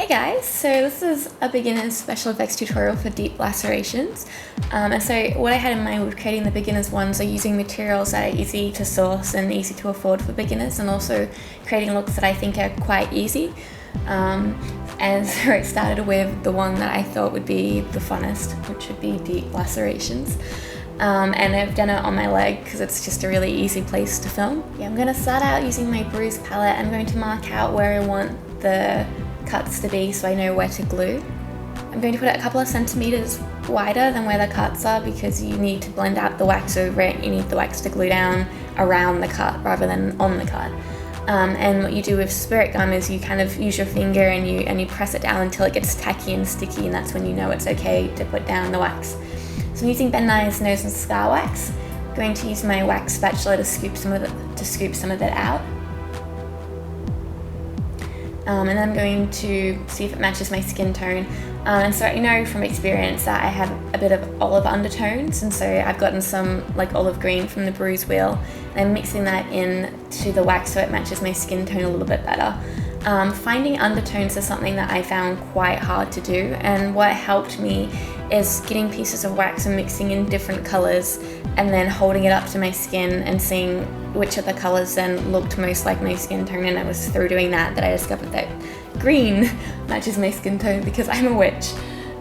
Hey guys, so this is a beginner's special effects tutorial for deep lacerations. And so what I had in mind with creating the beginner's ones are using materials that are easy to source and easy to afford for beginners, and also creating looks that I think are quite easy. And so I started with the one that I thought would be the funnest, which would be deep lacerations. And I've done it on my leg because it's just a really easy place to film. Yeah, I'm going to start out using my bruise palette. I'm going to mark out where I want the cuts to be so I know where to glue. I'm going to put it a couple of centimeters wider than where the cuts are because you need to blend out the wax over it. You need the wax to glue down around the cut rather than on the cut. And what you do with spirit gum is you kind of use your finger and you press it down until it gets tacky and sticky, and that's when you know it's okay to put down the wax. So I'm using Ben Nye's nose and scar wax. I'm going to use my wax spatula to scoop some of it out. And then I'm going to see if it matches my skin tone. And so I know from experience that I have a bit of olive undertones, and so I've gotten some like olive green from the bruise wheel, and I'm mixing that in to the wax so it matches my skin tone a little bit better. Finding undertones is something that I found quite hard to do, and what helped me is getting pieces of wax and mixing in different colors and then holding it up to my skin and seeing which of the colors then looked most like my skin tone. And it was through doing that I discovered that green matches my skin tone because I'm a witch. So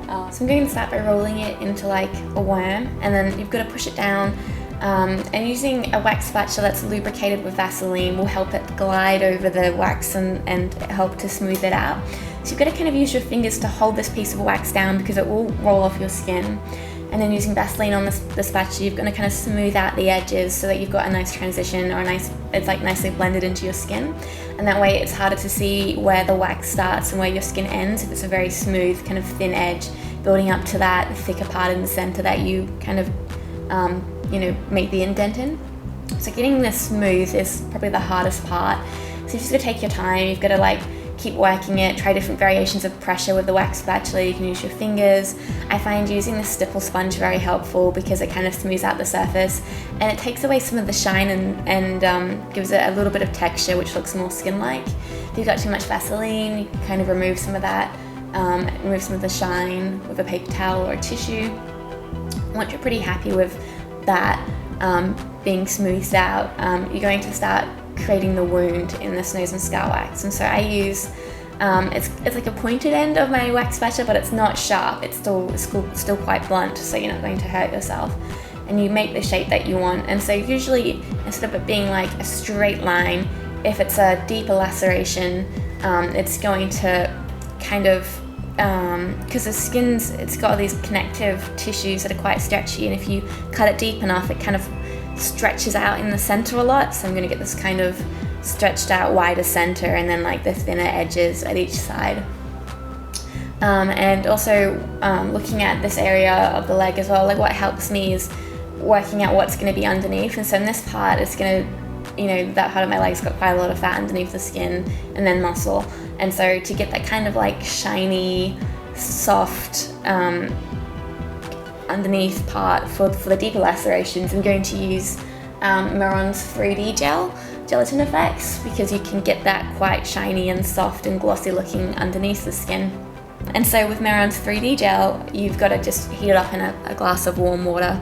I'm going to start by rolling it into like a worm, and then you've got to push it down. And using a wax spatula that's lubricated with Vaseline will help it glide over the wax and help to smooth it out. So you've got to kind of use your fingers to hold this piece of wax down because it will roll off your skin. And then using Vaseline on the spatula, you're going to kind of smooth out the edges so that you've got a nice transition, or it's like nicely blended into your skin. And that way it's harder to see where the wax starts and where your skin ends if it's a very smooth kind of thin edge, building up to that thicker part in the center that you kind of make the indent in. So getting this smooth is probably the hardest part. So you just gotta take your time. You've got to like keep working it, try different variations of pressure with the wax spatula. You can use your fingers. I find using the stipple sponge very helpful because it kind of smooths out the surface and it takes away some of the shine and gives it a little bit of texture which looks more skin-like. If you've got too much Vaseline, you can kind of remove some of that, remove some of the shine with a paper towel or a tissue. Once you're pretty happy with that being smoothed out, you're going to start creating the wound in this nose and scar wax. And so I use it's like a pointed end of my wax spatula, but it's not sharp, it's still quite blunt, so you're not going to hurt yourself, and you make the shape that you want. And so usually, instead of it being like a straight line, if it's a deeper laceration, it's going to kind of because the skin's, it's got all these connective tissues that are quite stretchy, and if you cut it deep enough it kind of stretches out in the center a lot. So I'm going to get this kind of stretched out wider center and then like the thinner edges at each side. And also looking at this area of the leg as well, like what helps me is working out what's going to be underneath. And so in this part it's going to, that part of my leg's got quite a lot of fat underneath the skin and then muscle. And so to get that kind of like shiny, soft underneath part for the deeper lacerations, I'm going to use Meron's 3D gelatin effects, because you can get that quite shiny and soft and glossy looking underneath the skin. And so with Meron's 3D gel, you've got to just heat it up in a glass of warm water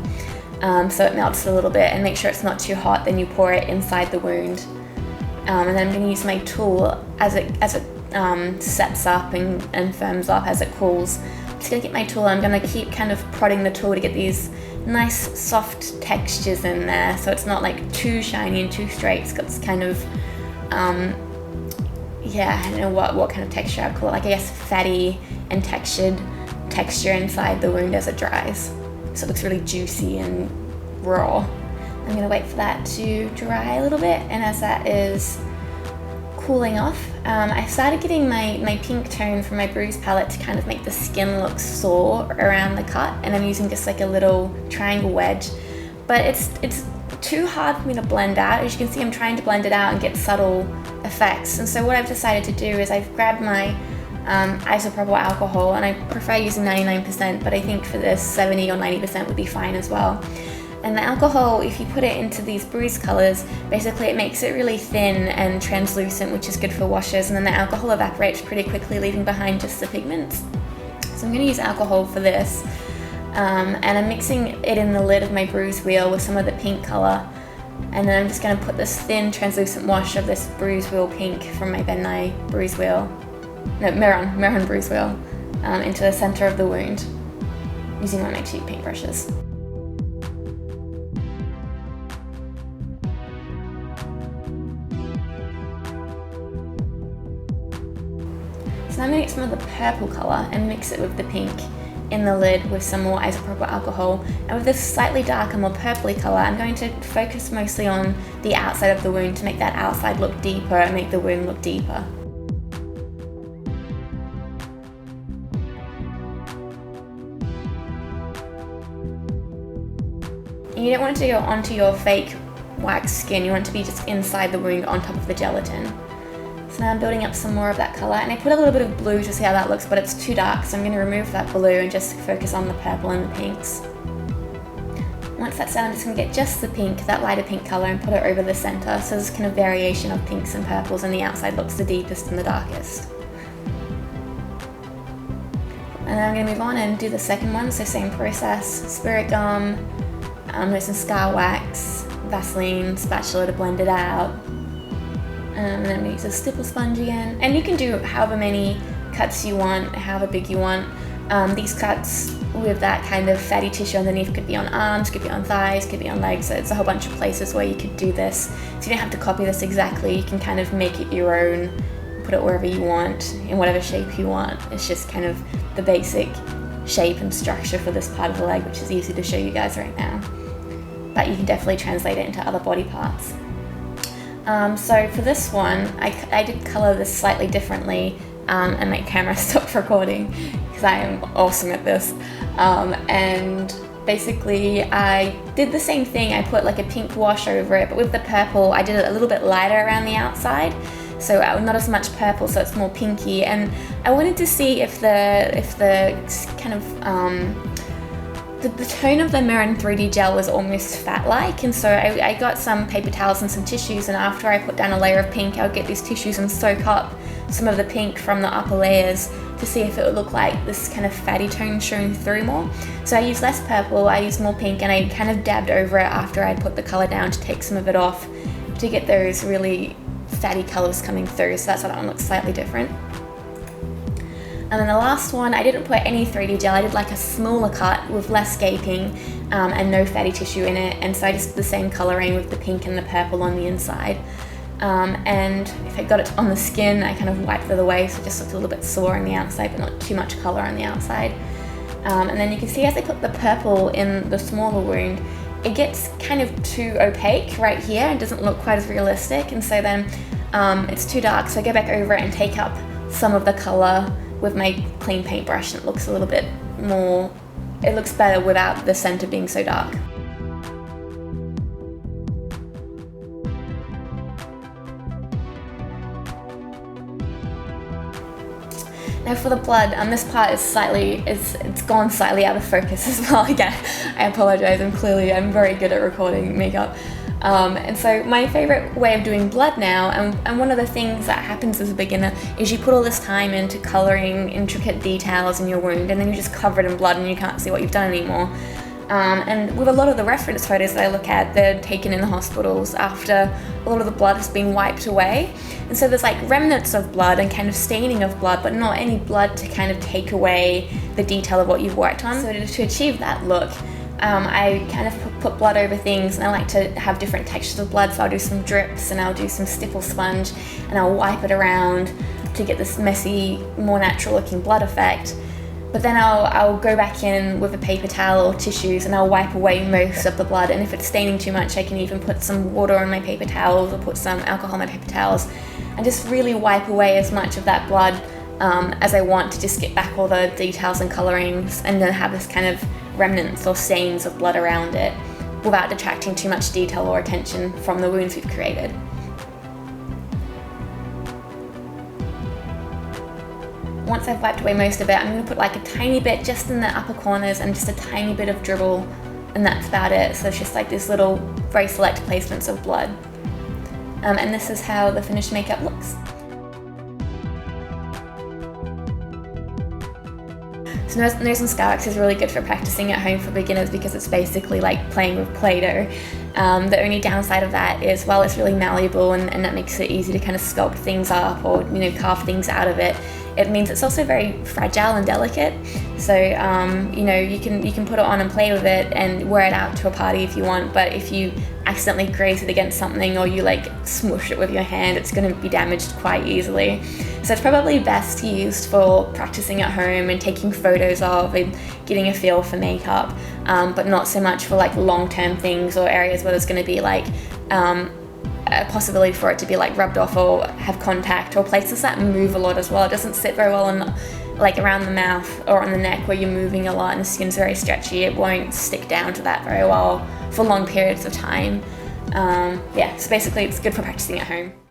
so it melts a little bit, and make sure it's not too hot. Then you pour it inside the wound. And then I'm going to use my tool as it sets up and firms up as it cools. I'm just going to get my tool, and I'm going to keep kind of prodding the tool to get these nice soft textures in there, so it's not like too shiny and too straight. It's got this kind of I don't know what kind of texture I'd call it, like I guess fatty and textured texture inside the wound as it dries, so it looks really juicy and raw. I'm going to wait for that to dry a little bit, and as that is cooling off, I started getting my pink tone from my bruise palette to kind of make the skin look sore around the cut, and I'm using just like a little triangle wedge, but it's too hard for me to blend out. As you can see, I'm trying to blend it out and get subtle effects, and so what I've decided to do is I've grabbed my isopropyl alcohol, and I prefer using 99%, but I think for this 70 or 90% would be fine as well. And the alcohol, if you put it into these bruise colours, basically it makes it really thin and translucent, which is good for washes, and then the alcohol evaporates pretty quickly, leaving behind just the pigments. So I'm going to use alcohol for this, and I'm mixing it in the lid of my bruise wheel with some of the pink colour, and then I'm just going to put this thin translucent wash of this bruise wheel pink from my Benai bruise wheel, no, Mehron bruise wheel, into the centre of the wound, using one of my cheap paintbrushes. So now I'm going to get some of the purple colour and mix it with the pink in the lid with some more isopropyl alcohol. And with this slightly darker, more purpley colour, I'm going to focus mostly on the outside of the wound to make that outside look deeper and make the wound look deeper. You don't want it to go onto your fake wax skin, you want it to be just inside the wound on top of the gelatin. So now I'm building up some more of that colour, and I put a little bit of blue to see how that looks, but it's too dark, so I'm going to remove that blue and just focus on the purple and the pinks. Once that's done, I'm just going to get just the pink, that lighter pink colour, and put it over the centre, so there's kind of variation of pinks and purples, and the outside looks the deepest and the darkest. And then I'm going to move on and do the second one, so same process, spirit gum, there's some scar wax, Vaseline, spatula to blend it out. And then I'm going to use a stipple sponge again. And you can do however many cuts you want, however big you want. These cuts with that kind of fatty tissue underneath could be on arms, could be on thighs, could be on legs. So it's a whole bunch of places where you could do this. So you don't have to copy this exactly. You can kind of make it your own, put it wherever you want, in whatever shape you want. It's just kind of the basic shape and structure for this part of the leg, which is easy to show you guys right now. But you can definitely translate it into other body parts. So for this one, I did colour this slightly differently, and my camera stopped recording because I am awesome at this. And basically I did the same thing. I put like a pink wash over it, but with the purple I did it a little bit lighter around the outside, so not as much purple, so it's more pinky. And I wanted to see if the kind of the tone of the Mehron 3D gel was almost fat-like, and so I got some paper towels and some tissues, and after I put down a layer of pink, I would get these tissues and soak up some of the pink from the upper layers to see if it would look like this kind of fatty tone showing through more. So I used less purple, I used more pink, and I kind of dabbed over it after I'd put the colour down to take some of it off to get those really fatty colours coming through, so that's why that one looks slightly different. And then the last one, I didn't put any 3D gel, I did like a smaller cut with less gaping and no fatty tissue in it, and so I just did the same colouring with the pink and the purple on the inside. And if I got it on the skin, I kind of wiped it away, so it just looked a little bit sore on the outside, but not too much colour on the outside. And then you can see as I put the purple in the smaller wound, it gets kind of too opaque right here, it doesn't look quite as realistic, and so then it's too dark, so I go back over it and take up some of the colour with my clean paintbrush, and it looks a little bit more, it looks better without the centre being so dark. Now for the blood, this part is it's gone slightly out of focus as well. Again, I apologise, I'm very good at recording makeup. And so my favourite way of doing blood now, and one of the things that happens as a beginner, is you put all this time into colouring intricate details in your wound, and then you just cover it in blood and you can't see what you've done anymore. And with a lot of the reference photos that I look at, they're taken in the hospitals after a lot of the blood has been wiped away. And so there's like remnants of blood and kind of staining of blood, but not any blood to kind of take away the detail of what you've worked on. So to achieve that look, I kind of put blood over things, and I like to have different textures of blood, so I'll do some drips and I'll do some stipple sponge and I'll wipe it around to get this messy, more natural looking blood effect. But then I'll go back in with a paper towel or tissues and I'll wipe away most of the blood, and if it's staining too much I can even put some water on my paper towels or put some alcohol on my paper towels and just really wipe away as much of that blood as I want to just get back all the details and colourings, and then have this kind of remnants or stains of blood around it without detracting too much detail or attention from the wounds we've created. Once I've wiped away most of it, I'm going to put like a tiny bit just in the upper corners and just a tiny bit of dribble and that's about it. So it's just like these little very select placements of blood. And this is how the finished makeup looks. So nose and scar wax is really good for practicing at home for beginners because it's basically like playing with Play-Doh. The only downside of that is while it's really malleable and that makes it easy to kind of sculpt things up or carve things out of it, it means it's also very fragile and delicate. So you can put it on and play with it and wear it out to a party if you want, but if you accidentally graze it against something or you like smush it with your hand, it's going to be damaged quite easily. So it's probably best used for practicing at home and taking photos of and getting a feel for makeup, but not so much for like long-term things or areas where there's going to be like a possibility for it to be like rubbed off or have contact, or places that move a lot as well. It doesn't sit very well in like around the mouth or on the neck where you're moving a lot and the skin's very stretchy. It won't stick down to that very well for long periods of time. So basically it's good for practicing at home.